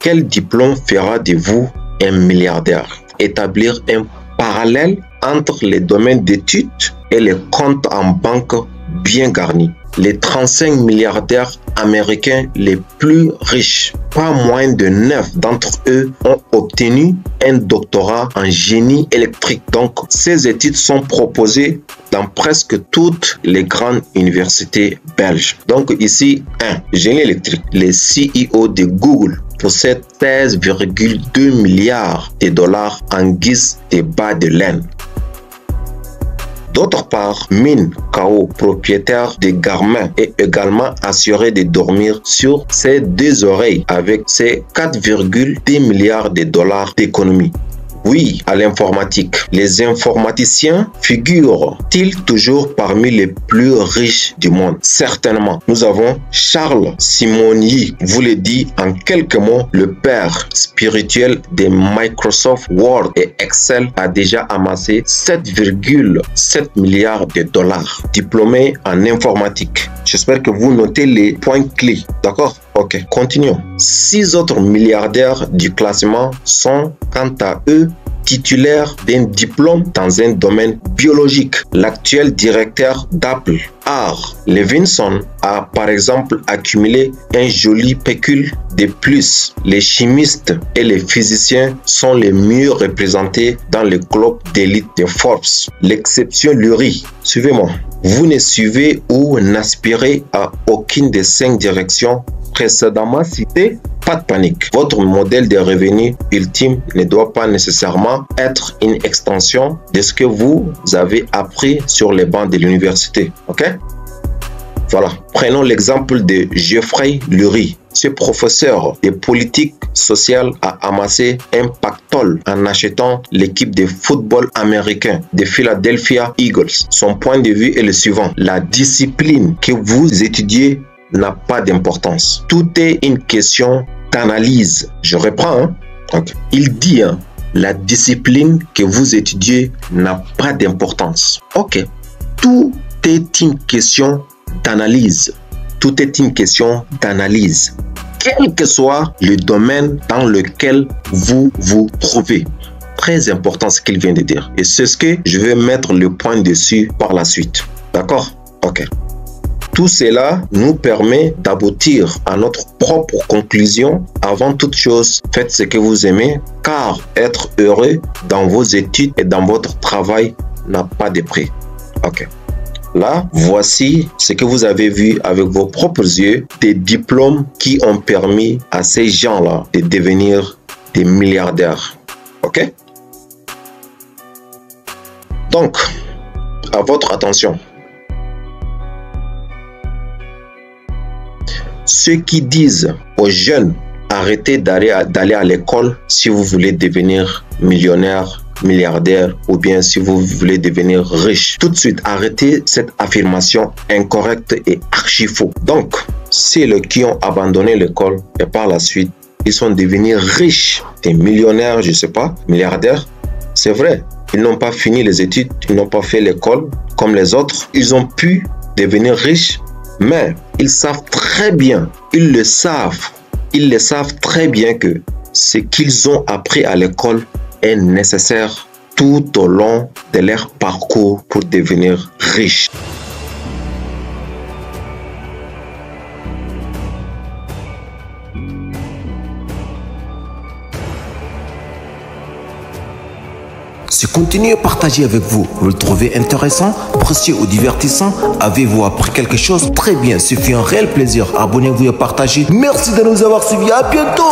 Quel diplôme fera de vous un milliardaire? Établir un parallèle entre les domaines d'études et les comptes en banque bien garnis. Les 35 milliardaires américains les plus riches, pas moins de 9 d'entre eux ont obtenu un doctorat en génie électrique. Donc, ces études sont proposées dans presque toutes les grandes universités belges. Donc ici, génie électrique. Les CEO de Google possèdent 16,2 milliards de dollars en guise de bas de laine. D'autre part, Min Kao, propriétaire de Garmin, est également assuré de dormir sur ses deux oreilles avec ses 4,2 milliards de dollars d'économie. Oui, à l'informatique. Les informaticiens figurent-ils toujours parmi les plus riches du monde? Certainement. Nous avons Charles Simonyi, vous le dit en quelques mots, le père spirituel de Microsoft Word et Excel, a déjà amassé 7,7 milliards de dollars. Diplômé en informatique. J'espère que vous notez les points clés. D'accord? Ok, continuons. 6 autres milliardaires du classement sont, quant à eux, titulaires d'un diplôme dans un domaine biologique. L'actuel directeur d'Apple, Art Levinson, a par exemple accumulé un joli pécule de plus. Les chimistes et les physiciens sont les mieux représentés dans le club d'élite de Forbes. L'exception Lurie. Suivez-moi. Vous ne suivez ou n'aspirez à aucune des 5 directions précédemment citées, pas de panique. Votre modèle de revenu ultime ne doit pas nécessairement être une extension de ce que vous avez appris sur les bancs de l'université. Ok? Voilà. Prenons l'exemple de Geoffrey Lurie. Ce professeur de politique sociale a amassé un pactole en achetant l'équipe de football américain de Philadelphia Eagles. Son point de vue est le suivant. La discipline que vous étudiez n'a pas d'importance. Tout est une question d'analyse. Je reprends. Okay. Il dit, la discipline que vous étudiez n'a pas d'importance. Ok. Tout est une question d'analyse. Tout est une question d'analyse. Quel que soit le domaine dans lequel vous vous trouvez. Très important ce qu'il vient de dire. Et c'est ce que je vais mettre le point dessus par la suite. D'accord? Ok. Tout cela nous permet d'aboutir à notre propre conclusion. Avant toute chose, faites ce que vous aimez, car être heureux dans vos études et dans votre travail n'a pas de prix. Ok. Là, voici ce que vous avez vu avec vos propres yeux, des diplômes qui ont permis à ces gens-là de devenir des milliardaires. Ok? Donc, à votre attention. Ceux qui disent aux jeunes, arrêtez d'aller à l'école si vous voulez devenir millionnaire, milliardaire ou bien si vous voulez devenir riche. Tout de suite, arrêtez cette affirmation incorrecte et archi faux. Donc, ceux qui ont abandonné l'école et par la suite, ils sont devenus riches, des millionnaires, je sais pas, milliardaires, c'est vrai. Ils n'ont pas fini les études, ils n'ont pas fait l'école comme les autres. Ils ont pu devenir riches, mais ils savent très bien, ils le savent très bien que ce qu'ils ont appris à l'école est nécessaire tout au long de leur parcours pour devenir riches. Ce contenu est partagé avec vous. Vous le trouvez intéressant, précieux ou divertissant? Avez-vous appris quelque chose? Très bien, ce fut un réel plaisir. Abonnez-vous et partagez. Merci de nous avoir suivis. À bientôt.